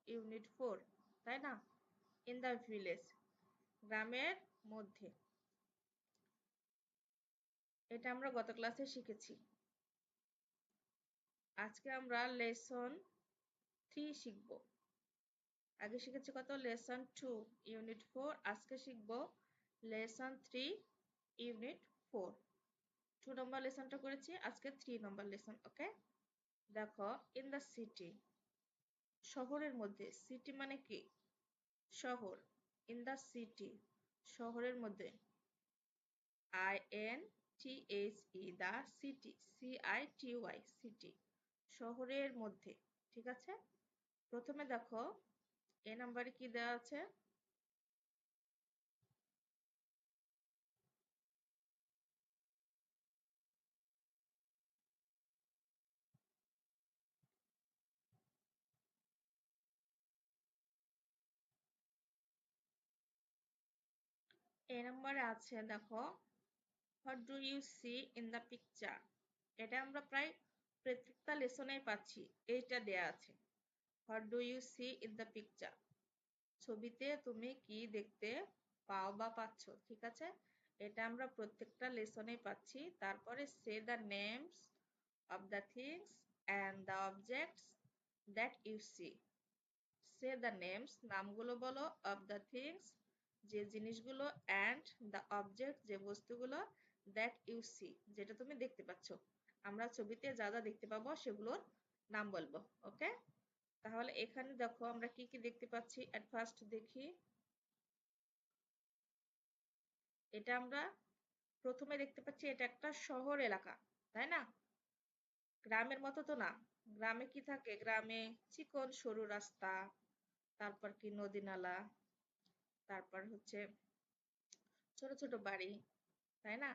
Unit 4, তাই না? In the village, গ্রামের মধ্যে। এটা আমরা গত ক্লাসে শিখেছি। আজকে আমরা লেসন 3 শিখব। আগে শিখেছি কত? Lesson 2 unit 4। আজকে শিখব লেসন 3 ইউনিট 4। 2 নম্বর লেসনটা করেছি, আজকে 3 নম্বর লেসন। ওকে, দেখো, ইন দ্য সিটি, শহরের মধ্যে। সিটি মানে কি? শহর। ইন দ্য সিটি, শহরের মধ্যে। INTHE, the city, CITY, city, শহরের মধ্যে। ঠিক আছে, প্রথমে দেখো এ নাম্বারে কি দেওয়া আছে? এ নাম্বারে আছে, দেখো, what do you see in the picture. এটা আমরা প্রায় প্রত্যেকটা লেসনেই পাচ্ছি, এইটা দেয়া আছে। What do you see in the picture, ছবিতে তুমি কি দেখতে পাও বা পাচ্ছ। ঠিক আছে, এটা আমরা প্রত্যেকটা লেসনেই পাচ্ছি। তারপরে say the names of the things and the objects that you see. Say the names, নামগুলো বলো, অফ দ্য থিংস, যে জিনিসগুলো, অ্যান্ড দ্য অবজেক্ট, যে বস্তুগুলো, দ্যাট ইউ সি, যেটা তুমি দেখতে পাচ্ছ। আমরা ছবিতে যা যা দেখতে পাবো সেগুলোর নাম বলবো। ওকে, তাহলে এখানে দেখো আমরা কি কি দেখতে পাচ্ছি। এট ফার্স্ট দেখি, এটা আমরা প্রথমে দেখতে পাচ্ছি এটা একটা শহর এলাকা, তাই না? গ্রামের মতো তো না। গ্রামে কি থাকে? গ্রামে চিকন সরু রাস্তা, তারপর কি নদী নালা, তারপর হচ্ছে ছোট ছোট বাড়ি, তাই না?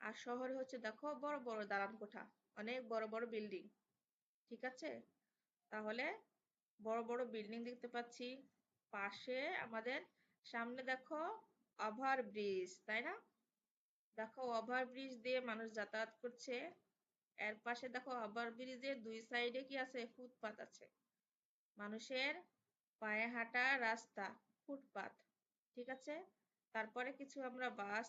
আর শহরে হচ্ছে দেখো বড় বড় দালান কোঠা, অনেক বড় বড় বিল্ডিং। ঠিক আছে, তাহলে বড় বড় বিল্ডিং দেখতে পাচ্ছি। পাশে আমাদের সামনে দেখো ওভার ব্রিজ, তাই না? দেখো ওভার ব্রিজ দিয়ে মানুষ যাতায়াত করছে। এর পাশে দেখো ওভার ব্রিজের দুই সাইডে কি আছে? ফুটপাত আছে, মানুষের পায়ে হাঁটা রাস্তা, ফুটপাত। ঠিক আছে, তারপরে কিছু আমরা বাস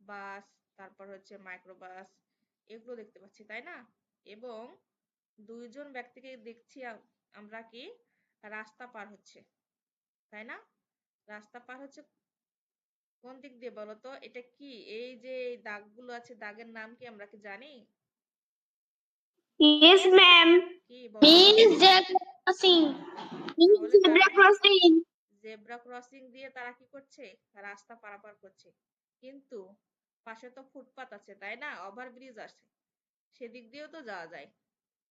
বাস তারপর হচ্ছে মাইক্রোবাস, এগুলো দেখতে পাচ্ছি, তাই না? এবং দুইজন ব্যক্তিকে দেখছি আমরা কি রাস্তা পার হচ্ছে, তাই না? রাস্তা পার হচ্ছে কোন দিক দিয়ে বলো তো? এটা কি? এই যে দাগগুলো আছে, দাগের নাম কি আমরা কি জানি? Yes, ma'am. কি বলো? Means crossing. Means তাহলে zebra তারা crossing. জেব্রা ক্রসিং দিয়ে তারা কি করছে? রাস্তা পারাপার করছে। কিন্তু পাশে তো ফুটপাত আছে, তাই না? ওভারব্রিজ আছে, সেদিক দিয়েও তো যাওয়া যায়।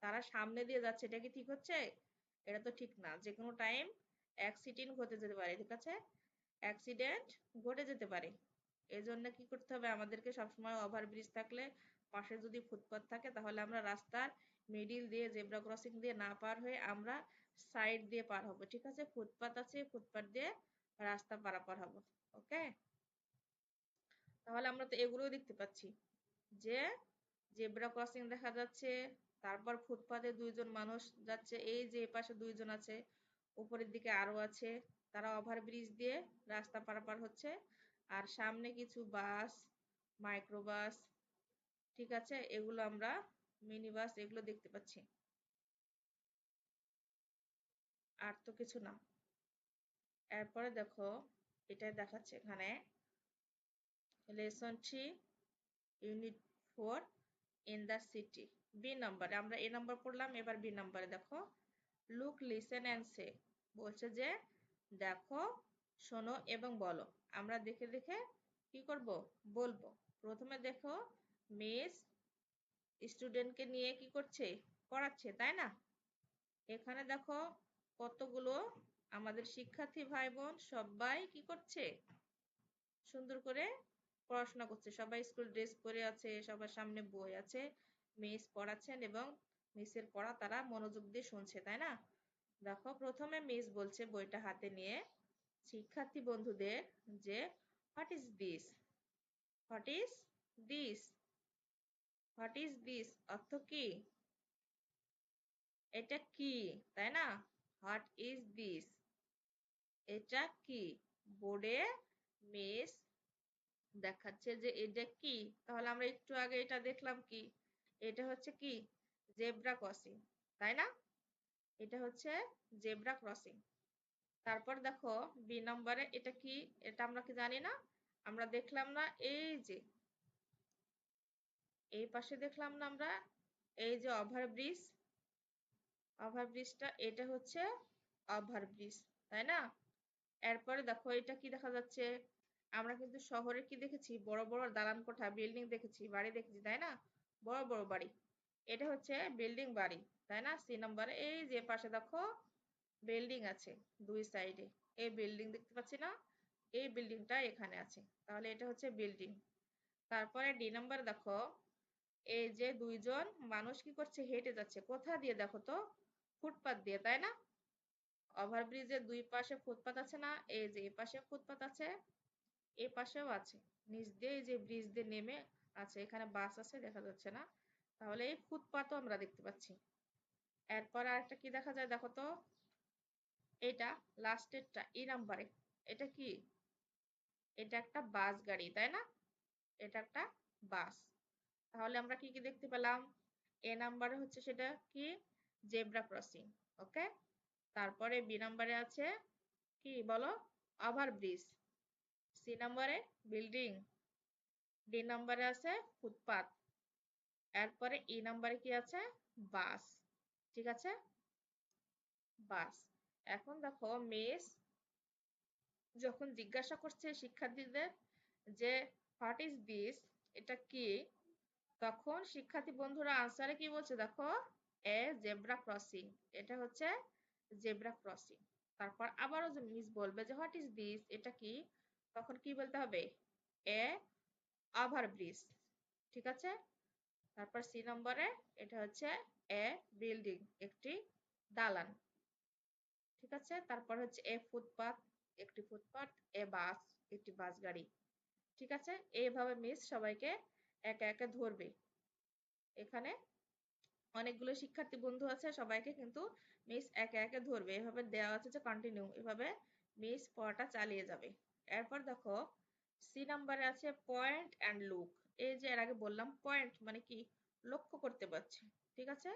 তারা সামনে দিয়ে যাচ্ছে, এটা কি ঠিক হচ্ছে? এটা তো ঠিক না। যে কোনো টাইম অ্যাক্সিডেন্ট ঘটে যেতে পারে। ঠিক আছে, অ্যাক্সিডেন্ট ঘটে যেতে পারে। এই জন্য কি করতে হবে আমাদেরকে? সবসময় ওভারব্রিজ থাকলে, পাশে যদি ফুটপাত থাকে, তাহলে আমরা রাস্তার মিডিল দিয়ে, জেব্রা ক্রসিং দিয়ে না পার হয়ে আমরা সাইড দিয়ে পার হব। ঠিক আছে, ফুটপাত আছে, ফুটপাত দিয়ে রাস্তা পারাপার হব। ওকে, তাহলে আমরা তো এগুলোও দেখতে পাচ্ছি যে জেব্রা ক্রসিং দেখা যাচ্ছে, তারপর ফুটপাতে দুইজন মানুষ যাচ্ছে, এই যে পাশে দুইজন আছে, উপরের দিকে আরো আছে, তারা ওভারব্রিজ দিয়ে রাস্তা পারাপার হচ্ছে। আর সামনে কিছু বাস, মাইক্রোবাস, ঠিক আছে, এগুলো আমরা মিনি বাস, এগুলো দেখতে পাচ্ছি। আর তো কিছু না। এরপরে দেখো, এটা দেখাচ্ছে এখানে lesson 3 unit 4 in the city. B নাম্বারে আমরা এ নাম্বার পড়লাম, এবার বি নাম্বারে দেখো, লুক, লিসেন অ্যান্ড সে। বলছে যে দেখো, শোনো এবং বলো। আমরা দেখে দেখে কি করব? বলবো। প্রথমে দেখো, মিস স্টুডেন্টকে নিয়ে কি করছে? পড়াচ্ছে, তাই না? এখানে দেখো কতগুলো আমাদের শিক্ষার্থী ভাই বোন সবাই কি করছে? সুন্দর করে পড়াশোনা করছে। সবাই স্কুল ড্রেস পরে আছে, সবার সামনে বই আছে, মিস পড়াচ্ছেন এবং মিসের পড়া তারা মনোযোগ দিয়ে শুনছে, তাই না? দেখো প্রথমে মিস বলছে বইটা হাতে নিয়ে শিক্ষার্থী বন্ধুদের যে what is this, what is this, what is this অর্থ কি? এটা কি, তাই না? What is this? এটা কি? বোর্ডে মিস দেখাচ্ছে যে এটা কি। তাহলে আমরা একটু আগে এটা দেখলাম কি, এটা হচ্ছে কি, জেব্রা ক্রসিং, তাই না? এটা হচ্ছে জেব্রা ক্রসিং। তারপর দেখো বি নম্বরে এটা কি, এটা আমরা কি জানি না, আমরা দেখলাম না এই যে এই পাশে দেখলাম না আমরা, এই যে ওভারব্রিজ, ওভারব্রিজটা এটা হচ্ছে ওভারব্রিজ, তাই না? এরপরে দেখো এটা কি দেখা যাচ্ছে, আমরা কিন্তু শহরে কি দেখেছি, বড় বড় দালান কোঠা, বিল্ডিং দেখেছি, বাড়ি দেখেছি, তাই না? বড় বড় বাড়ি, এটা হচ্ছে বিল্ডিং বাড়ি, তাই না? সি নম্বরে এই যে পাশে দেখো বিল্ডিং আছে দুই সাইডে, এই বিল্ডিং দেখতে পাচ্ছি না, এই বিল্ডিংটা এখানে আছে, তাহলে এটা হচ্ছে বিল্ডিং। তারপরে ডি নাম্বার দেখো, এই যে দুইজন মানুষ কি করছে, হেঁটে যাচ্ছে, কোথা দিয়ে দেখো তো, ফুটপাত দিয়ে, তাই না? ওভারব্রিজের দুই পাশে ফুটপাত আছে না, এই যে এই পাশে ফুটপাত আছে, এই পাশেও আছে, নিচ দিয়ে এই যে ব্রিজ দিয়ে নেমে আছে, এখানে বাস আছে দেখা যাচ্ছে না, তাহলে এই ফুটপাতও আমরা দেখতে পাচ্ছি। এরপর আরেকটা কি দেখা যায় দেখো তো, এটা লাস্টেরটা ই নাম্বারে, এটা কি, এটা একটা বাস গাড়ি, তাই না? এটা একটা বাস। তাহলে আমরা কি কি দেখতে পেলাম, এ নাম্বারে হচ্ছে সেটা কি, জেব্রা ক্রসিং, ওকে। তারপরে বি নাম্বারে আছে কি বলো, ওভারব্রিজ। সি নাম্বারে বিল্ডিং। ডি নাম্বারে আছে ফুটপাত। এরপরে ই নাম্বারে কি আছে, বাস। ঠিক আছে, বাস। এখন দেখো মিস যখন জিজ্ঞাসা করছে শিক্ষার্থীদের যে হোয়াট ইজ দিস, এটা কি, তখন শিক্ষার্থী বন্ধুরা আনসারে কি বলছে দেখো, এ জেব্রা ক্রসিং, এটা হচ্ছে জেব্রা ক্রসিং। তারপর আবারও যে মিস বলবে যে হোয়াট ইজ দিস, এটা কি, তখন কি বলতে হবে, এ ওভারব্রিজ। ঠিক আছে। তারপর সি নম্বরে এটা হচ্ছে এ বিল্ডিং, একটি দালান। ঠিক আছে। তারপর হচ্ছে এ ফুটপাথ, একটি ফুটপাথ। এ বাস, একটি বাস গাড়ি। ঠিক আছে, এইভাবে মিস সবাইকে একে একে ধরবে। এখানে অনেকগুলো শিক্ষার্থী বন্ধু আছে, সবাইকে কিন্তু মিস একে একে ধরবে, এভাবে দেওয়া আছে যে কন্টিনিউ, এভাবে মিস পড়াটা চালিয়ে যাবে। এরপর দেখো সি নাম্বারে আছে পয়েন্ট অ্যান্ড লুক। এই যে এর আগে বললাম পয়েন্ট মানে কি, লক্ষ্য করতে বলছে। ঠিক আছে,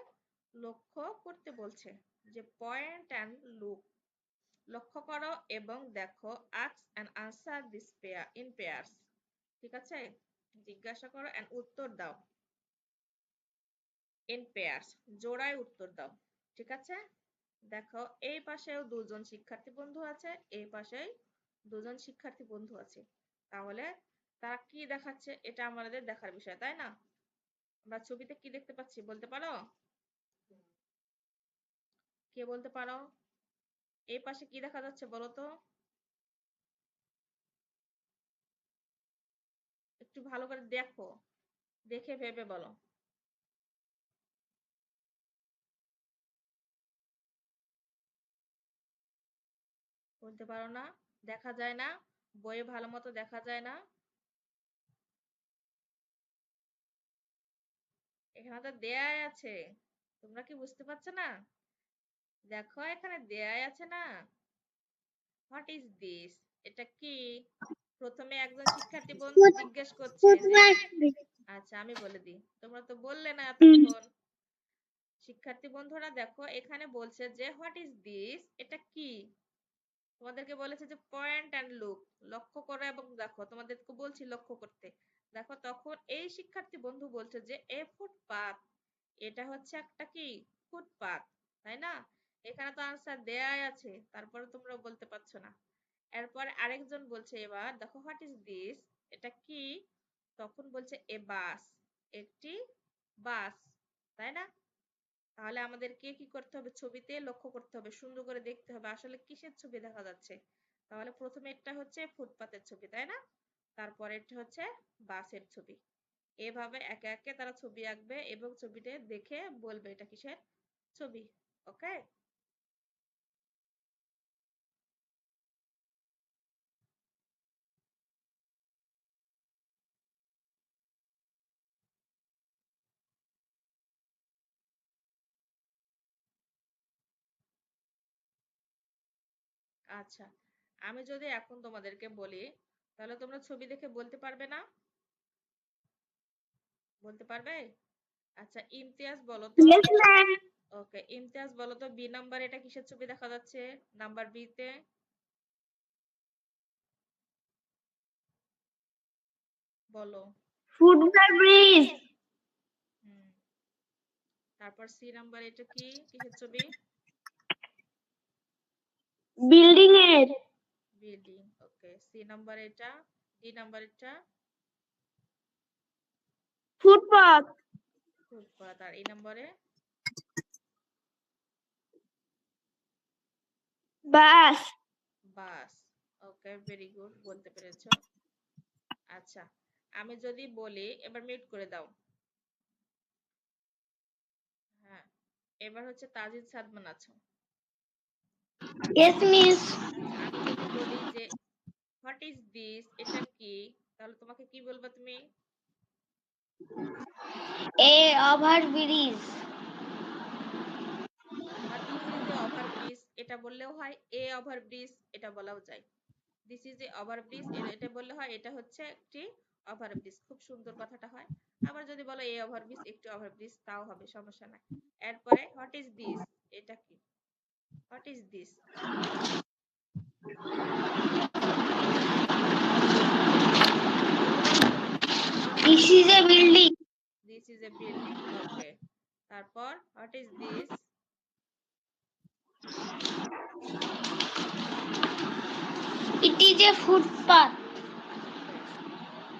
লক্ষ্য করতে বলছে, যে পয়েন্ট অ্যান্ড লুক, লক্ষ্য করো এবং দেখো, ask and answer this pair in pairs. ঠিক আছে, জিজ্ঞাসা করো অ্যান্ড উত্তর দাও ইন পেয়ার্স, জোড়ায় উত্তর দাও। ঠিক আছে, দেখো এই পাশেও দুজন শিক্ষার্থী বন্ধু আছে, এই পাশেই দুজন শিক্ষার্থী বন্ধু আছে, তাহলে তারা কি দেখাচ্ছে এটা আমাদের দেখার বিষয়, তাই না? আমরা ছবিতে কি দেখতে পাচ্ছি বলতে পারো, কে বলতে পারো, এই পাশে কি দেখা যাচ্ছে বলো তো, একটু ভালো করে দেখো, দেখে ভেবে বলো। বলতে পারো না, দেখা যায় না, বইয়ে ভালো মতো দেখা যায় না, এখানে তো দেয়াই আছে, তোমরা কি বুঝতে পারছো না? দেখো এখানে দেয়াই আছে না, হোয়াট ইজ দিস, এটা কি। প্রথমে একজন শিক্ষার্থী বন্ধু জিজ্ঞেস করছে যে, আচ্ছা আমি বলে দিই, তোমরা তো বললে না এতক্ষণ। শিক্ষার্থী বন্ধুরা দেখো এখানে বলছে যে হোয়াট ইজ দিস, এটা কি। তোমাদেরকে বলেছে যে পয়েন্ট অ্যান্ড লুক, লক্ষ্য করো এবং দেখো, তোমাদেরকে বলছি লক্ষ্য করতে। দেখো তখন এই শিক্ষার্থী বন্ধু বলছে যে এ ফুটপাত, এটা হচ্ছে একটা কি, ফুটপাত, তাই না? এখানে তো আনসার দেয়াই আছে, তারপরে তোমরা বলতে পারছো না। এরপর আরেকজন বলছে এবার দেখো হোয়াট ইজ দিস, এটা কি, তখন বলছে এ বাস, একটি বাস, তাই না? তাহলে আমাদেরকে কি করতে হবে, ছবিতে লক্ষ্য করতে হবে, সুন্দর করে দেখতে হবে আসলে কিসের ছবি দেখা যাচ্ছে। তাহলে প্রথমে এটা হচ্ছে ফুটপাতের ছবি, তাই না? তারপরে এটা হচ্ছে বাসের ছবি। এভাবে একে একে তারা ছবি আঁকবে এবং ছবিটা দেখে বলবে এটা কিসের ছবি। ওকে। আচ্ছা, আমি যদি এখন তোমাদেরকে বলি তাহলে তোমরা ছবি দেখে বলতে পারবে না? বলতে পারবে? আচ্ছা, ইমতিয়াজ বলো তো। Yes, ma'am. ওকে, ইমতিয়াজ বলো তো, বি নাম্বার এটা কিসের ছবি দেখা যাচ্ছে? নাম্বার বি তে বলো। Football bridge. হুম, তারপর সি নাম্বার এটা কি, কিসের ছবি? Building এর। বিল্ডিং। ওকে, সি নাম্বার এটা। ডি নাম্বার এটা Footpath. ফুটপাত। আর এই নম্বরে Bus. বাস। ওকে, ভেরি গুড, বলতে পেরেছো। আচ্ছা, আমি যদি বলি, এবার মিউট করে দাও। হ্যাঁ, এবার হচ্ছে তাজিদ সাদমান আছো। Yes, miss. আচ্ছা, আমি যদি বলি যে হোয়াট ইজ দিস, এটা কি, তাহলে তোমাকে কি বলবা তুমি? A overbridge. বা this is A over bridge এটা বললেও হয়, এ ওভার ব্রিজ এটা বলাও যায়। This is A over bridge এটা বললে হয় এটা হচ্ছে একটি ওভার ব্রিজ, খুব সুন্দর কথাটা হয়। আবার যদি বলো এ ওভার ব্রিজ, একটি ওভার ব্রিজ, তাও হবে, সমস্যা নাই। এরপরে হোয়াট ইজ দিস, এটা কি? What is this? This is a building. This is a building. Okay, তারপর what is this? It is a footpath.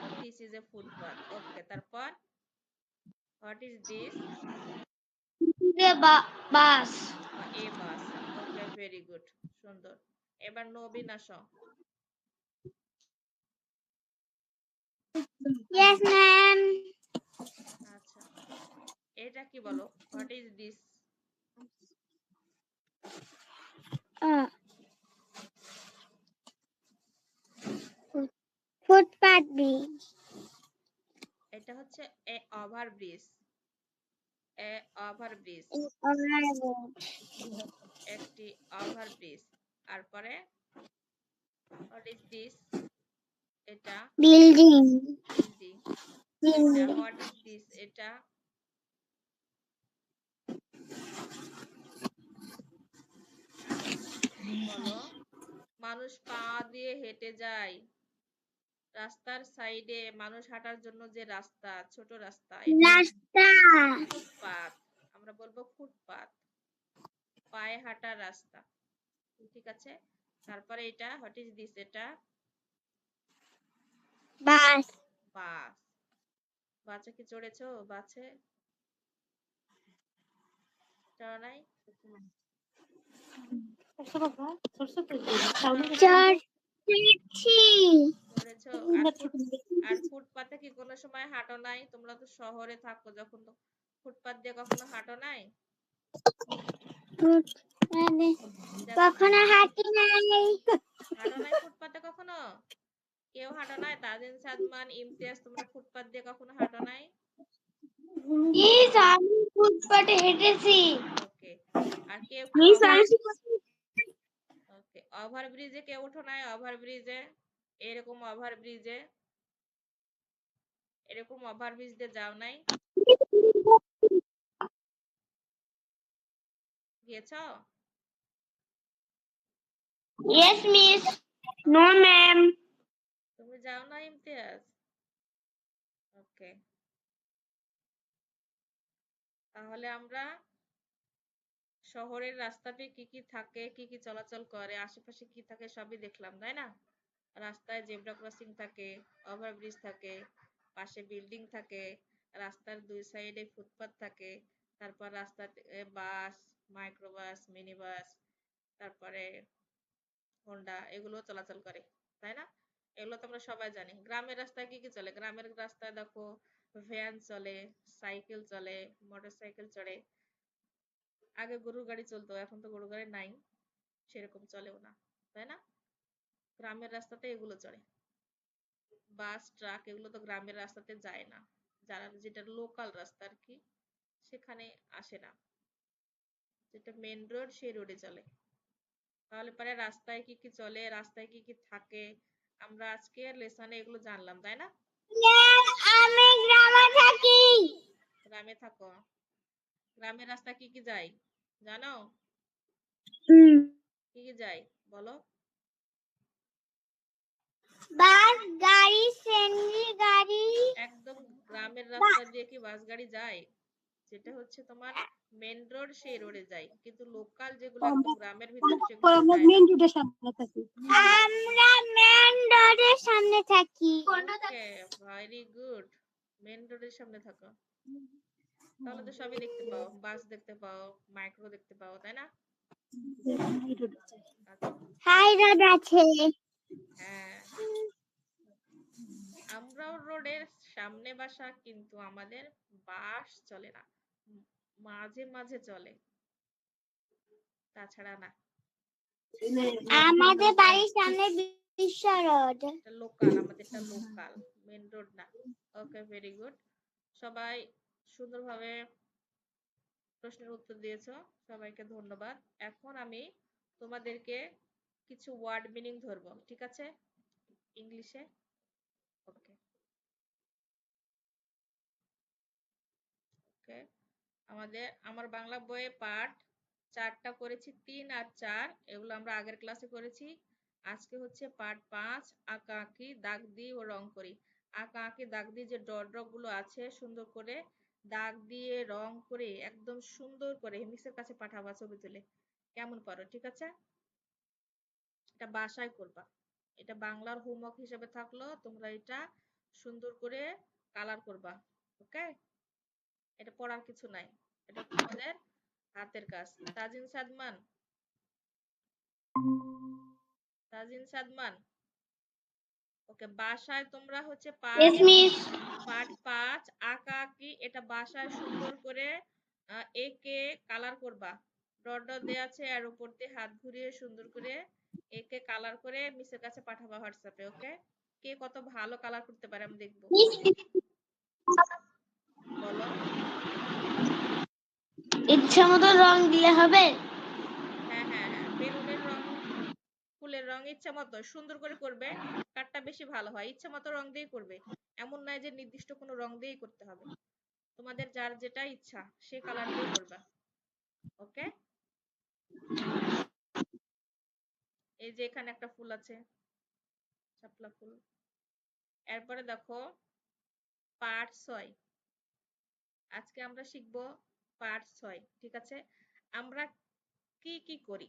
Okay, this is a footpath. Okay, তারপর what is this? It is a bus. A bus. Okay, very good, সুন্দর। এবার নবীন আসো। Yes, ma'am. আচ্ছা, এটা কি বলো, what is this? Uh, footpath bridge. এটা হচ্ছে এ ওভার ব্রিজ। এ ওভার ব্রিজ, একটি ওভার ব্রিজ। তারপরে হোয়াট ইজ দিস? এটা Building. বিল্ডিং। এটা Building. What is this? এটা বলো। মানুষ পা দিয়ে হেঁটে যায়, রাস্তার সাইডে মানুষ হাঁটার জন্য যে রাস্তা, ছোট রাস্তা, এটা Rasta. ফুটপাত। আমরা বলবো ফুটপাত, পায়ে হাঁটার রাস্তা। ঠিক আছে, তারপরে এটা হোয়াট ইজ দিস? এটা Bus. বাস। বাসে কি চড়েছো? বাসে চড়া নাই? চড়া নাই? চড়ছি। চড়েছো? আর ফুটপাতে কি কোনো সময় হাঁটো নাই? তোমরা তো শহরে থাকো, যখন তো ফুটপাত দিয়ে কখনো হাঁটো নাই? কখনো হাঁটি নাই। হাঁটো নাই ফুটপাতে কখনো? কেউ হাঁটো নাই? তাজিন সাদমান, ইমতিয়াজ, তোমরা ফুটপাত দিয়ে কখনো হাঁটো নাই? ইস, আমি ফুটপাতে হেঁটেছি। ওকে, আর কেউ কি ওকে, ওভার ব্রিজে কেউ ওঠো নাই? ওভার ব্রিজে, এরকম ওভার ব্রিজে, এরকম ওভার ব্রিজ দিয়ে যাও নাই? গিয়েছো? Yes, miss. No, ma'am. তুমি যাও না ইমতিয়াজ? ওকে, তাহলে আমরা শহরের রাস্তাতে কি কি থাকে, কি কি চলাচল করে, আশেপাশে কি থাকে সবই দেখলাম, তাই না? রাস্তায় জেব্রা ক্রসিং থাকে, ওভারব্রিজ থাকে, পাশে বিল্ডিং থাকে, রাস্তার দুই সাইডে ফুটপাত থাকে, তারপর রাস্তাতে বাস, মাইক্রোবাস, মিনি বাস, তারপরে হোন্ডা, এগুলো চলাচল করে, তাই না? এগুলো তো আমরা সবাই জানি। গ্রামের রাস্তায় কি কি চলে? গ্রামের রাস্তায় দেখো ভ্যান চলে, সাইকেল চলে, মোটরসাইকেল চড়ে। আগে গরুর গাড়ি চলতো, এখন তো গরুর গাড়ি নাই, সেরকম চলেও না, তাই না? গ্রামের রাস্তাতে এগুলো চলে। বাস, ট্রাক, এগুলো তো গ্রামের রাস্তাতে যায় না, যারা যেটা লোকাল রাস্তা আর কি, সেখানে আসে না। যেটা মেন রোড, সেই রোডে চলে। তাহলে পরে রাস্তায় কি কি চলে, রাস্তায় কি কি থাকে, আমরা আজকের লেসনে এগুলো জানলাম, তাই না? আমি গ্রামে থাকি। গ্রামে থাকো, গ্রামের রাস্তা কি কি যায় জানো? কি কি যায় বলো? বাস গাড়ি, সিএনজি গাড়ি। একদম গ্রামের রাস্তা দিয়ে কি বাস গাড়ি যায়? যেটা হচ্ছে তোমার মেন রোড, সেই রোডে যায়, কিন্তু লোকাল যেগুলো একদম গ্রামের ভিতরে সেগুলোতে যায় না। মেন রোডের সামনে থাকি। আমরা মেন রোডের সামনে থাকি। ওকে, ভেরি গুড, মেন রোডের সামনে থাকো, তাহলে তো সবই দেখতে পাও, বাস দেখতে পাও, মাইক্রো দেখতে পাও, তাই না? আচ্ছা, হাই রোড আছে। হ্যাঁ, আমরাও রোডের সামনে বাসা, কিন্তু আমাদের বাস চলে না, মাঝে মাঝে চলে, তাছাড়া না। আমাদের বাড়ির সামনে বিশ্ব রোড। এটা লোকাল, আমাদেরটা লোকাল, মেন রোড না। ওকে, ভেরি গুড, সবাই সুন্দরভাবে প্রশ্নের উত্তর দিয়েছো, সবাইকে ধন্যবাদ। এখন আমি তোমাদেরকে কিছু ওয়ার্ড মিনিং ধরবো, ঠিক আছে, ইংলিশে। ওকে ওকে, আমার বাংলা বইয়ে পাঠ 4টা করেছি, 3 আর 4 এগুলো আমরা আগের ক্লাসে করেছি। আজকে হচ্ছে পার্ট 5, আঁকা আঁকি, দাগ দিই ও রং করি। আঁকা আঁকি দাগ দিয়ে যে ডট ডট গুলো আছে সুন্দর করে দাগ দিয়ে রং করে একদম সুন্দর করে মিসের কাছে পাঠাবা ছবি তুলে, কেমন পারো, ঠিক আছে? এটা বাসায় করবা, এটা বাংলার হোমওয়ার্ক হিসেবে থাকলো, তোমরা এটা সুন্দর করে কালার করবা। ওকে, এটা পড়ার কিছু নাই, এটা তোমাদের হাতের কাজ। তাজিন সাদমান, তাজিন সাদমান, ওকে, বাসায় তোমরা হচ্ছে ইয়েস মিস। পার্ট 5 আঁকা আঁকি, এটা বাসায় সুন্দর করে একে কালার করবা, ডট ডট দেয়া আছে আর উপর দিয়ে হাত ঘুরিয়ে সুন্দর করে একে কালার করে মিসের কাছে পাঠাবা হোয়াটসঅ্যাপে। ওকে, কে কত ভালো কালার করতে পারে আমি দেখবো, বলো। ইচ্ছা মতো রং দিলে হবে। হ্যাঁ হ্যাঁ হ্যাঁ, বেলুনের রং, ফুলের রং ইচ্ছা মতো সুন্দর করে করবে, কারটা বেশি ভালো হয় ইচ্ছা মতো রং দিয়ে করবে, এমন নয় যে নির্দিষ্ট কোনো রং দিয়েই করতে হবে, তোমাদের যার যেটা ইচ্ছা সে কালার দিয়ে করবা। ওকে, এই যে এখানে একটা ফুল আছে, শাপলা ফুল। এরপরে দেখো পার্ট 6, আজকে আমরা শিখবো পার্ট 6, ঠিক আছে? আমরা কি কি করি,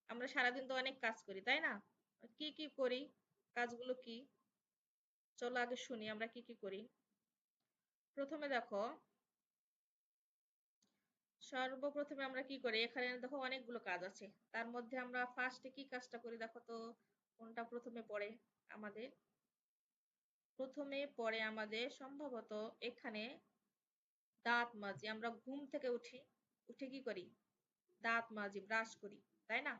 আমরা সারাদিন তো অনেক কাজ করি, তাই না? কি কি করি, কাজগুলো কি, চলো আগে শুনি আমরা কি কি করি। প্রথমে দেখো, সর্বপ্রথমে আমরা কি করি, এখানে দেখো অনেকগুলো কাজ আছে, তার মধ্যে আমরা ফার্স্টে কি কাজটা করি দেখো তো, কোনটা প্রথমে পড়ে আমাদের? প্রথমে পড়ে আমাদের সম্ভবত এখানে দাঁত মাজি, আমরা ঘুম থেকে উঠি, উঠে কি করি, দাঁত মাজি, ব্রাশ করি, তাই না?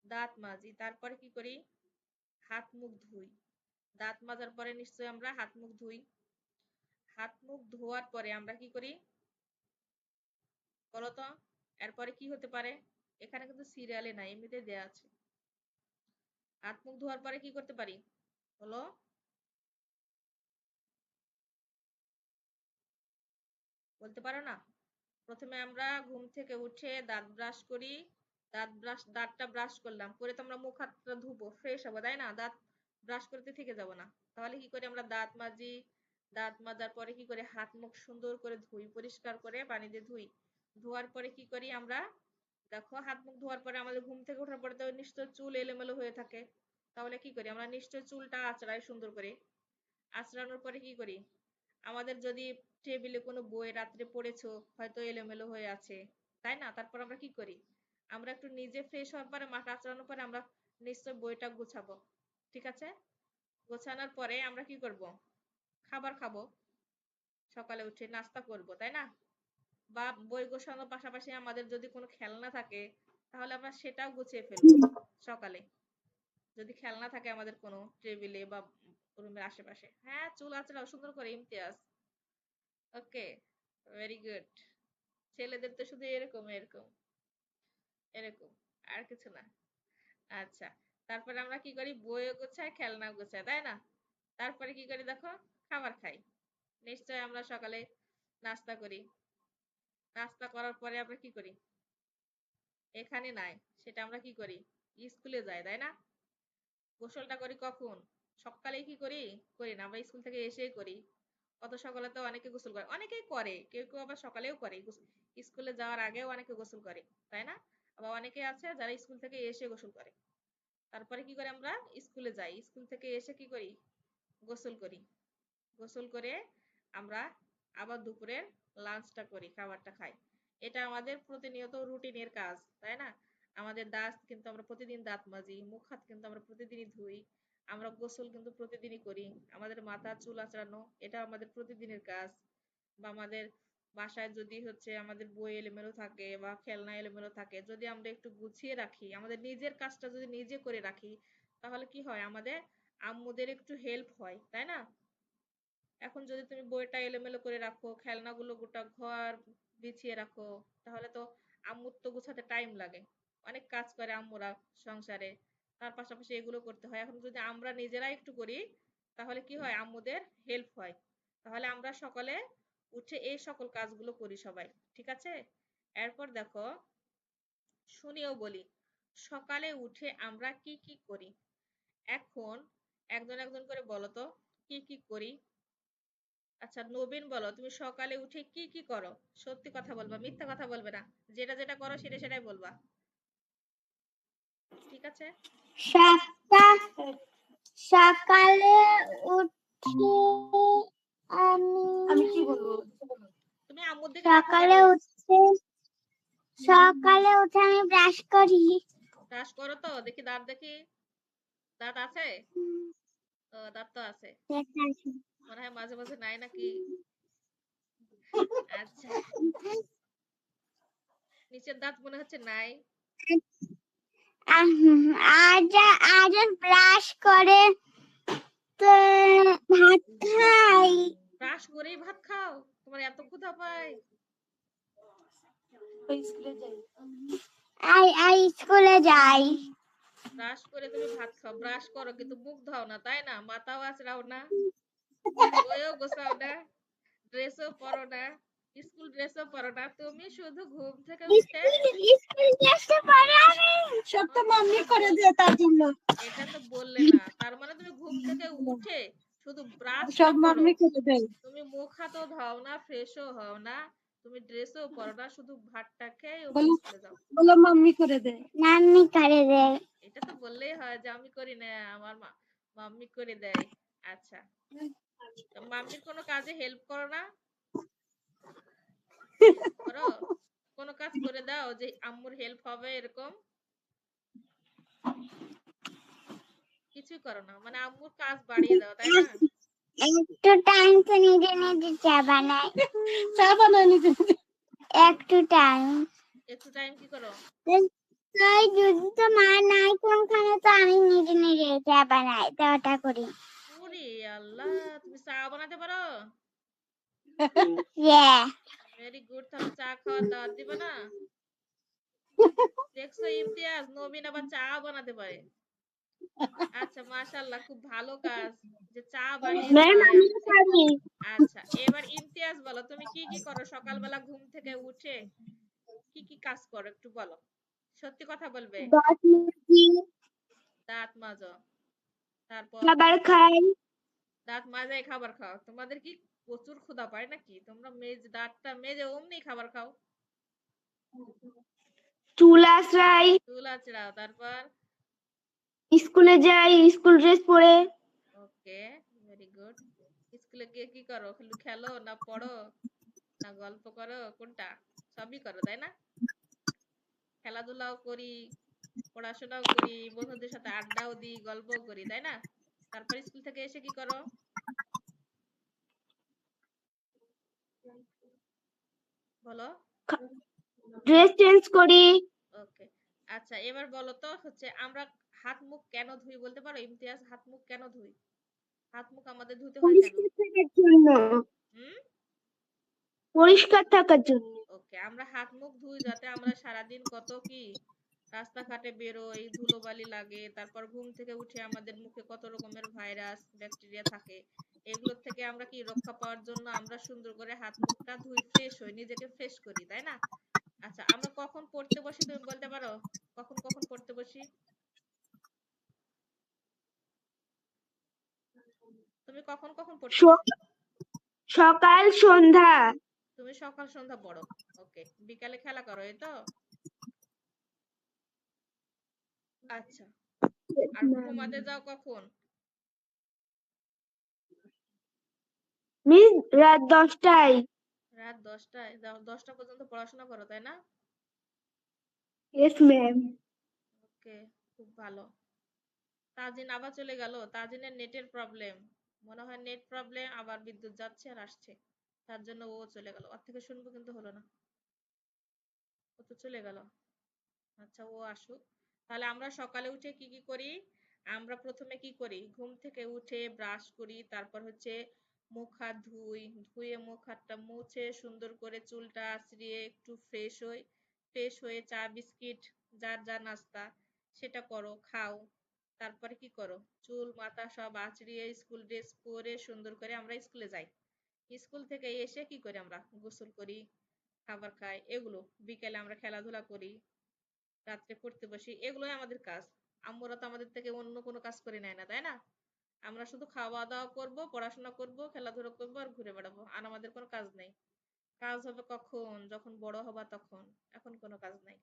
দাঁত মাজি, তারপরে কি করি, হাত মুখ ধুই, দাঁত মাজার পরে নিশ্চয়ই আমরা হাত মুখ ধুই, হাত মুখ ধোয়ার পরে আমরা কি করি বলো তো, এরপরে কি হতে পারে? এখানে কিন্তু সিরিয়ালে নাই, এমনিতে দেয়া আছে। হাত মুখ ধোয়ার পরে কি করতে পারি বলো? বলতে পারো না? প্রথমে আমরা ঘুম থেকে উঠে দাঁত ব্রাশ করি, দাঁতটা ব্রাশ করলাম, করে তো আমরা মুখ হাতটা ধুবো, ফ্রেশ হবো, তাই না? দাঁত ব্রাশ করতে থেকে যাব না, তাহলে কি করি আমরা দাঁত মাজি, দাঁত মাজার পরে কি করে হাত মুখ সুন্দর করে ধুই, পরিষ্কার করে পানি দিয়ে ধুই, ধোয়ার পরে কি করি আমরা দেখো, হাত মুখ ধোয়ার পরে আমাদের ঘুম থেকে ওঠার পরে তো নিশ্চয় চুল এলোমেলো হয়ে থাকে, তাহলে কি করি আমরা, নিশ্চয় চুলটা আঁচড়াই সুন্দর করে, আঁচড়ানোর পরে কি করি, আমাদের যদি টেবিলে কোনো বই রাত্রে পড়েছো হয়তো এলোমেলো হয়ে আছে, তাই না? তারপর আমরা কি করি, আমরা একটু নিজে ফ্রেশ হওয়ার পরে মাথা আঁচড়ানোর পরে আমরা নিশ্চয় বইটা গুছাবো, ঠিক আছে? গোছানোর পরে আমরা কি করব, খাবার খাবো, সকালে উঠে নাস্তা করব, তাই না? বা বই গোছানোর পাশাপাশি আমাদের যদি কোনো খেলনা থাকে তাহলে আমরা সেটাও গুছিয়ে ফেলবো সকালে, যদি খেলনা থাকে আমাদের কোনো টেবিলে বা রুমের আশেপাশে। হ্যাঁ, চুল আঁচড়াও সুন্দর করে, ইমতিয়াজ। ওকে, ভেরি গুড, ছেলেদের তো শুধু এরকম এরকম এরকম। আর কিছু না। আচ্ছা, তারপরে আমরা কি করি, বইও গোছাই খেলনাও গোছাই, তাই না? তারপরে কি করি দেখো, খাবার খাই। নিশ্চয় আমরা সকালে নাস্তা করি। নাস্তা করার পরে আমরা কি করি, এখানে নাই, সেটা আমরা কি করি, স্কুলে যাই, তাই না? গোসলটা করি কখন, সকালেই কি করি, করি না, আমরা স্কুল থেকে এসেই করি। কত সকালে তো অনেকে গোসল করে, অনেকেই করে, কেউ কেউ আবার সকালেও করে, স্কুলে যাওয়ার আগেও অনেকে গোসল করে, তাই না? আবার অনেকে আছে যারা স্কুল থেকে এসে গোসল করে। তারপরে কি করে আমরা স্কুলে যাই, স্কুল থেকে এসে কি করি, গোসল করি। গোসল করে আমরা আবার দুপুরের লাঞ্চটা করি, খাবারটা খাই। এটা আমাদের প্রতিনিয়ত রুটিনের কাজ, তাই না? আমাদের দাঁত কিন্তু আমরা প্রতিদিন দাঁত মাজি, মুখ হাত কিন্তু আমরা প্রতিদিনই ধুই, আমরা গোসল কিন্তু প্রতিদিনই করি, আমাদের মাথা চুল আঁচড়ানো এটা আমাদের প্রতিদিনের কাজ। বা আমাদের বাসায় যদি হচ্ছে আমাদের বই এলোমেলো থাকে বা খেলনা এলোমেলো থাকে, যদি আমরা একটু গুছিয়ে রাখি, আমাদের নিজের কাজটা যদি নিজে করে রাখি, তাহলে কি হয়, আমাদের আম্মুদের একটু হেল্প হয়, তাই না? এখন যদি তুমি বইটা এলোমেলো করে রাখো, খেলনাগুলো গোটা ঘর বিছিয়ে রাখো, তাহলে তো আম্মুর তো গুছাতে টাইম লাগে, অনেক কাজ করে আম্মুরা সংসারে, তার পাশাপাশি এগুলো করতে হয়। এখন যদি আমরা নিজেরা একটু করি, তাহলে কি হয়, আম্মুদের হেল্প হয়। তাহলে আমরা সকালে উঠে এই সকল কাজগুলো করি সবাই, ঠিক আছে? এরপর দেখো, শুনিও বলি, সকালে উঠে আমরা কি কি করি। এখন একজন একজন করে বলো তো, কি কি করি। আচ্ছা নবীন, বলো তুমি সকালে উঠে কি কি করো, সত্যি কথা বলবা, মিথ্যা কথা বলবে না, যেটা যেটা করো সেটা সেটাই বলবা, ঠিক আছে? সকা- সকালে উঠে আমি কি বলবো, তুমি আম্মুর দিকে দেখো কেন, সকালে উঠে আমি ব্রাশ করি। ব্রাশ করো তো, দেখি দাঁত দেখি, দাঁত আছে? ও, দাঁত তো আছে, মনে হয় মাঝে মাঝে নাই নাকি? আচ্ছা, নিচের দাঁত মনে হচ্ছে নাই। আজ আজ ব্রাশ করে তো ভাত খাই। ব্রাশ করেই ভাত খাও, তোমার এত ক্ষুধা পায়? আই স্কুলে যাই। ব্রাশ করে তুমি ভাত খাও, ব্রাশ করো কিন্তু মুখ ধোও না, তাই না? মাথাও আঁচড়াও না, বইও গোছাও না, ড্রেসও পরো না, স্কুল ড্রেসও পরো না, তুমি শুধু ঘুম থেকে উঠে, স্কুল ড্রেসটা পরে আমি সব তো মাম্মি করে দেয় তার জন্য। এটা তো বললে না, তার মানে তুমি ঘুম থেকে উঠে শুধু ব্রাশটা সব করো, মাম্মি করে দেয়। তুমি মুখ হাতও ধোও না, ফ্রেশও হও না, তুমি ড্রেসও পরো না, শুধু ভাতটা খেয়ে বলো স্কুলে যাও। বলো মাম্মি করে দেয়। মাম্মি করে দেয়। এটা তো বললেই হয় যে আমি করি না, আমার মাম্মি করে দেয়। আচ্ছা, তো মাম্মির কোনো কাজে হেল্প করো না? করো, কোনো কাজ করে দাও যে আম্মুর হেল্প হবে এরকম? কিছুই করো না, মানে আম্মুর কাজ বাড়িয়ে দাও, তাই না? একটু টাইম তো নিজে নিজে চা বানাই। চা বানাই নিজে একটু টাইম। একটু টাইম কি করো? তাই যদি তো মা নাই কোনখানে তো আমি নিজে নিজে চা বানাই, তো ওটা করি। ওরে আল্লাহ, তুমি চা বানাতে পারো? Yeah. ভেরি গুড, তাহলে চা খাওয়ার দাওয়াত দিবে না? দেখছো ইমতিয়াজ, নবীন আবার চা বানাতে পারে। আচ্ছা মাশাআল্লাহ, খুব ভালো কাজ, যে চা বানিয়ে ম্যাম খাওয়ায় আমি আম্মুকে। পারি। আচ্ছা, এবার ইমতিয়াজ বলো, তুমি কি কি করো সকালবেলা ঘুম থেকে উঠে, কি কি কাজ করো একটু বলো, সত্যি কথা বলবে। দাঁত মাজি, দাঁত মাজো, তারপর খাবার খাই, দাঁত মাজায় খাবার খাও, তোমাদের কি প্রচুর ক্ষুধা পায় নাকি, তোমরা দাঁতটা মেজে অমনি খাবার খাও? চুল আঁচড়াই, চুল আঁচড়াও, তারপর? স্কুলে যাই, স্কুল ড্রেস পরে। ওকে, ভেরি গুড। স্কুলে গিয়ে কি করো, খালি খেলো না পড়ো না গল্প করো, কোনটা? সবই করো, তাই না? খেলাধুলাও করি, পড়াশোনাও করি, বন্ধুদের সাথে আড্ডাও দিই, গল্পও করি, তাই না? তারপর স্কুল থেকে এসে কি করো, বলো? ড্রেস চেঞ্জ করি। ওকে, আচ্ছা এবার বলো তো হচ্ছে আমরা হাত মুখ কেন ধুই, বলতে পারো ইমতিয়াজ, হাত মুখ কেন ধুই, হাত মুখ আমাদের ধুতে হয় কেন? পরিষ্কার থাকার জন্য। হুম, পরিষ্কার থাকার জন্য। ওকে, আমরা হাত মুখ ধুই যাতে আমরা সারাদিন কত কি রাস্তাঘাটে বেরোই, ধুলোবালি লাগে, তারপর ঘুম থেকে উঠে আমাদের মুখে কত রকমের ভাইরাস ব্যাকটেরিয়া থাকে। এগুলোর থেকে আমরা কি রক্ষা পাওয়ার জন্য আমরা সুন্দর করে হাত মুখটা ধুই, ফ্রেশ হই, নিজেকে ফ্রেশ করি, তাই না? আচ্ছা, আমরা কখন পড়তে বসি তুমি বলতে পারো? কখন কখন পড়তে বসি? তুমি কখন কখন পড়তে বসো? সকাল সন্ধ্যা। তুমি সকাল সন্ধ্যা পড়ো। ওকে, বিকালে খেলা করো, এই তো? আচ্ছা, আর ঘুমাতে যাও কখন? মিস রাত 10টায়। রাত 10টায়? 10টা পর্যন্ত পড়াশোনা করো, তাই না? Yes ma'am. ওকে, খুব ভালো। তাজিন আবার চলে গেল। তাজিনের নেটের প্রবলেম, মনে হয় নেট প্রবলেম, আবার বিদ্যুৎ যাচ্ছে আর আসছে, তার জন্য ও চলে গেল। ওর থেকে শুনবো কিন্তু হলো না, ও তো চলে গেল। আচ্ছা, ও আসুক। তাহলে আমরা সকালে উঠে কি কি করি? আমরা প্রথমে কি করি? ঘুম থেকে উঠে ব্রাশ করি, তারপর হচ্ছে মুখ হাত ধুই, ধুয়ে মুখ হাতটা মুছে সুন্দর করে চুলটা আঁচড়িয়ে একটু ফ্রেশ হই। ফ্রেশ হয়ে চা বিস্কিট, যার যা নাস্তা সেটা করো, খাও। তারপরে কি করো? চুল মাথা সব আঁচড়িয়ে স্কুল ড্রেস পরে সুন্দর করে আমরা স্কুলে যাই। স্কুল থেকে এসে কি করি? আমরা গোসল করি, খাবার খাই, এগুলো। বিকেলে আমরা খেলাধুলা করি, রাত্রে পড়তে বসি, এগুলোই আমাদের কাজ। আম্মুরা তো আমাদের থেকে অন্য কোনো কাজ করে নেয় না, তাই না? আমরা শুধু খাওয়া দাওয়া করব, পড়াশোনা করব, খেলাধুলা করব আর ঘুরে বেড়াবো, আর আমাদের কোনো কাজ নেই। কাজ হবে কখন? যখন বড় হবা তখন। এখন কোনো কাজ নাই।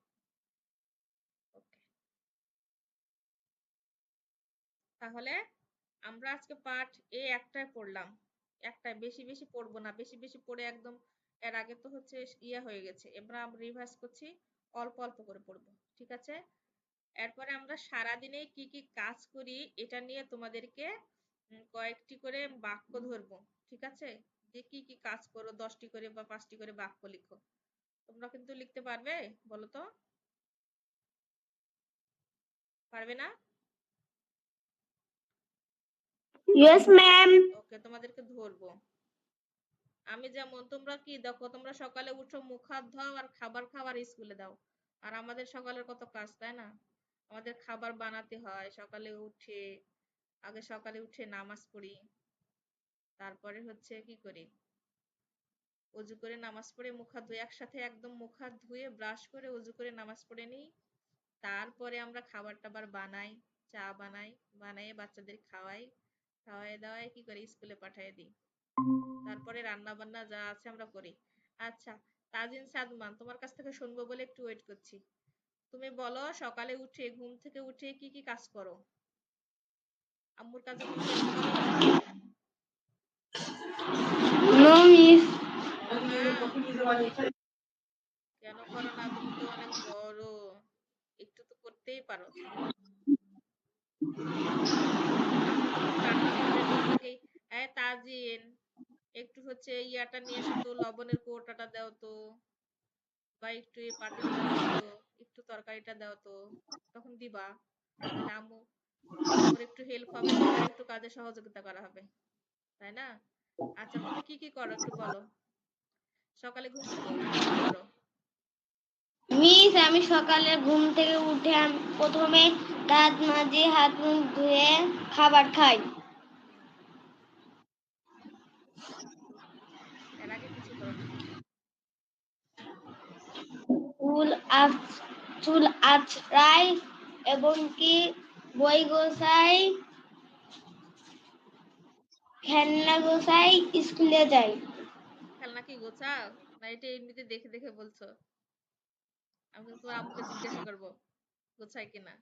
ওকে, তাহলে আমরা আজকে পাঠ এ একটাই পড়লাম। একটাই, বেশি বেশি পড়বো না, বেশি বেশি পড়ে একদম এর আগে তো হচ্ছে ইয়ে হয়ে গেছে, এবার আমরা রিভাইজ করছি, অল্প অল্প করে পড়বো। ঠিক আছে? এরপরে আমরা সারাদিনে কি কি কাজ করি এটা নিয়ে তোমাদেরকে কয়েকটি করে বাক্য ধরবো। ঠিক আছে? যে কি কি কাজ করো, 10টি করে বা 5টি করে বাক্য লিখো। তোমরা কিন্তু লিখতে পারবে? বলো তো, পারবে না? Yes ma'am. ওকে, তোমাদেরকে ধরবো। আমি যেমন, তোমরা কি দেখো, তোমরা সকালে উঠো, মুখ হাত ধোও আর খাবার খাও আর স্কুলে দাও। আর আমাদের সকালের কত কাজ, তাই না? আমাদের খাবার বানাতে হয় সকালে উঠে। আগে সকালে উঠে নামাজ পড়ি, তারপরে হচ্ছে কি করি? অজু করে নামাজ পড়ে মুখ হাত ধুয়ে, একসাথে একদম মুখ হাত ধুয়ে ব্রাশ করে অজু করে নামাজ পড়ে নিই। তারপরে আমরা খাবার টাবার বানাই, চা বানাই, বানিয়ে বাচ্চাদের খাওয়াই, খাওয়াই দাওয়াই কি করি? স্কুলে পাঠিয়ে দিই। তারপরে রান্না বান্না যা আছে আমরা করি। আচ্ছা, তাজিন সাদমান, তোমার কাছ থেকে শুনবো বলে একটু ওয়েট করছি। তুমি বলো, সকালে উঠে, ঘুম থেকে উঠে কি কি কাজ করো? আম্মুর কাজে তুমি হেল্প করো? No miss. করো না? কেন করো না? তুমি তো অনেক বড়, একটু তো করতেই পারো। আম্মু যখন রান্না করে তখন নাকি, তাজিন একটু হচ্ছে ইয়াটা নিয়ে এসো তো, লবণের কৌটাটা দাও তো, বা একটু এই পাতিলটা দাও তো, একটু তরকারিটা দাও তো, তখন দিবা। তাহলে আম্মুর একটু হেল্প হবে, তোমার একটু কাজে সহযোগিতা করা হবে, তাই না? আচ্ছা, তুমি কি কি করো একটু বলো। সকালে ঘুম থেকে উঠে কি কি করো? মিস আমি সকালে ঘুম থেকে উঠে আমি প্রথমে দাঁত মাজি, হাত মুখ ধুয়ে খাবার খাই। হুম, এর আগে কিছু করো না? চুল আঁচ চুল আঁচড়াই এবং কি বই গোছাই, খেলনা গোছাই, স্কুলে যাই। খেলনা কি গোছাও, না এটা এমনিতে দেখে দেখে বলছো? আমি কিন্তু তোমার আম্মুকে জিজ্ঞাসা করবো গোছায় কিনা।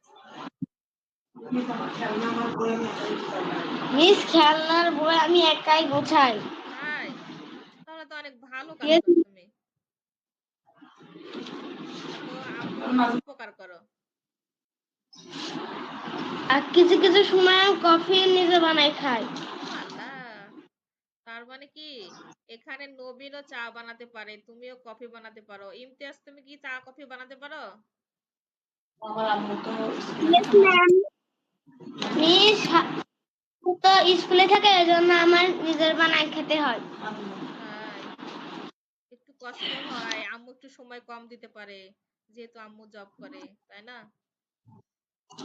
মিস খেলনার বই আমি একাই গোছাই। তাই? তাহলে তো অনেক ভালো কাজ Yes, করো তুমি। তুমি তো আম্মুর অনেক উপকার করো। আর কিছু কিছু সময় কফি নিজে বানাই খাই। ও আল্লাহ, তার মানে কি এখানে নবীনও চা বানাতে পারে, তুমিও কফি বানাতে পারো। ইমতিয়াজ, তুমি কি চা কফি বানাতে পারো? Yes, ma'am. তাই? মিস তো স্কুলে থাকে এজন্য আমার নিজের বানাই খেতে হয়। তাই? একটু কষ্ট হয়, আম্মু একটু সময় কম দিতে পারে, যেহেতু আম্মু জব করে, তাই না?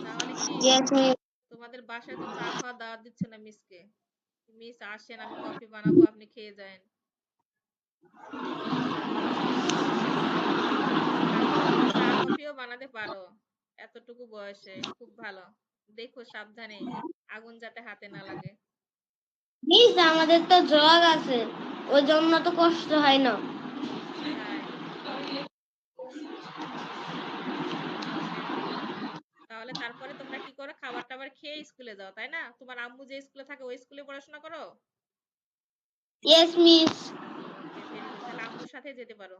তাহলে কি ইয়েস মিস। তোমাদের বাসায় তো চা খাওয়া দাওয়াত দিচ্ছে না মিসকে? মিস আসেন, আমি কফি বানাবো, আপনি খেয়ে যান। তারপরে তুমি চা কফিও বানাতে পারো এতটুকু বয়সে, খুব ভালো। দেখো সাবধানে, আগুন যাতে হাতে না লাগে। মিস আমাদের তো জগ আছে, ওই জন্য তো কষ্ট হয় না। তাই? তাহলে তারপরে তোমরা কি করো, খাবার টাবার খেয়ে স্কুলে যাও, তাই না? তোমার আম্মু যে স্কুলে থাকে ওই স্কুলে পড়াশোনা করো? Yes miss. Okay, very good, তাহলে আম্মুর সাথে যেতে পারো।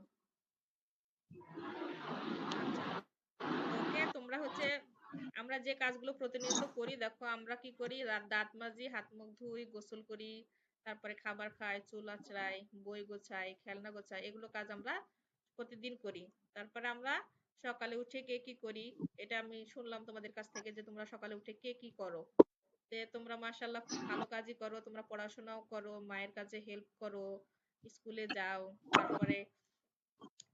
আচ্ছা, ওকে। তোমরা হচ্ছে আমরা যে কাজগুলো প্রতিনিয়ত করি, দেখো আমরা কি করি, দাঁত মাজি, হাত মুখ ধুই, গোসল করি, তারপরে খাবার খাই, চুল আঁচড়াই, বই গোছাই, খেলনা গোছাই, এগুলো কাজ আমরা প্রতিদিন করি। তারপরে আমরা সকালে উঠে কে কি করি, এটা আমি শুনলাম তোমাদের কাছ থেকে যে তোমরা সকালে উঠে কে কি করো। তে তোমরা মাশাআল্লাহ খুব ভালো কাজই করো, তোমরা পড়াশোনাও করো, মায়ের কাছে হেল্প করো, স্কুলে যাও, তারপরে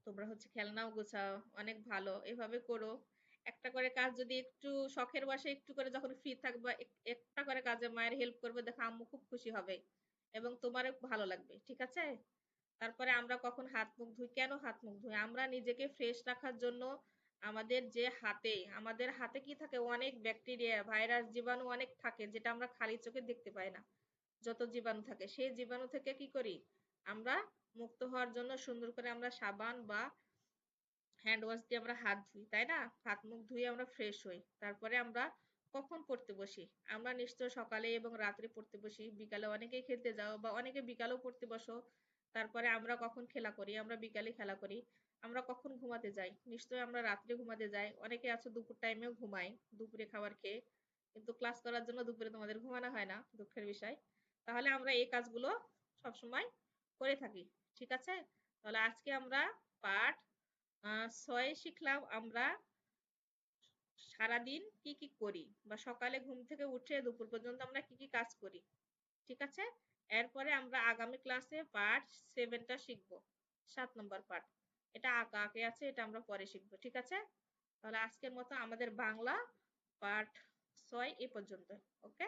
তোমরা হচ্ছে খেলনাও গোছাও, অনেক ভালো, এভাবে করো। একটা করে কাজ যদি একটু শখের বশে একটু করে যখন ফ্রি থাকবা একটা করে কাজে মায়ের হেল্প করবে, দেখো আম্মু খুব খুশি হবে এবং তোমারও ভালো লাগবে, ঠিক আছে? তারপরে আমরা কখন হাত মুখ ধুই, কেন হাত মুখ ধুই, আমরা নিজেকে ফ্রেশ রাখার জন্য। আমাদের হাতে কি থাকে, অনেক ব্যাকটেরিয়া, ভাইরাস, জীবাণু অনেক থাকে, যেটা আমরা খালি চোখে দেখতে পাই না। যত জীবাণু থাকে সেই জীবাণু থেকে কি করি আমরা মুক্ত হওয়ার জন্য সুন্দর করে আমরা সাবান বা হ্যান্ড ওয়াশ দিয়ে আমরা হাত ধুই, তাই না? হাত মুখ ধুয়ে আমরা ফ্রেশ হই, তারপরে আমরা কখন পড়তে বসি? আমরা নিশ্চয় সকালে এবং রাত্রে পড়তে বসি, বিকালে অনেকেই খেলতে যাও বা অনেকে বিকালেও পড়তে বসো। তারপরে আমরা কখন খেলা করি, আমরা বিকালে খেলা করি। আমরা কখন ঘুমাতে যাই, নিশ্চয়ই আমরা রাত্রে ঘুমাতে যাই। অনেকে আছো দুপুর টাইমেও ঘুমাই, দুপুরে খাবার খেয়ে, কিন্তু ক্লাস করার জন্য দুপুরে তোমাদের ঘুমানো হয় না, দুঃখের বিষয়। তাহলে আমরা এই কাজগুলো সবসময় করে থাকি, ঠিক আছে? তাহলে আজকে আমরা পাঠ 6 শিখলাম আমরা সারাদিন কি কি করি, বা সকালে ঘুম থেকে উঠে দুপুর পর্যন্ত আমরা কি কি কাজ করি, ঠিক আছে? এরপরে আমরা আগামী ক্লাসে পার্ট 7টা শিখবো, 7 নম্বর পার্ট। এটা আঁকা আঁকি আছে, এটা আমরা পরে শিখবো, ঠিক আছে? তাহলে আজকের মতো আমাদের বাংলা পার্ট 6 এ পর্যন্ত। ওকে।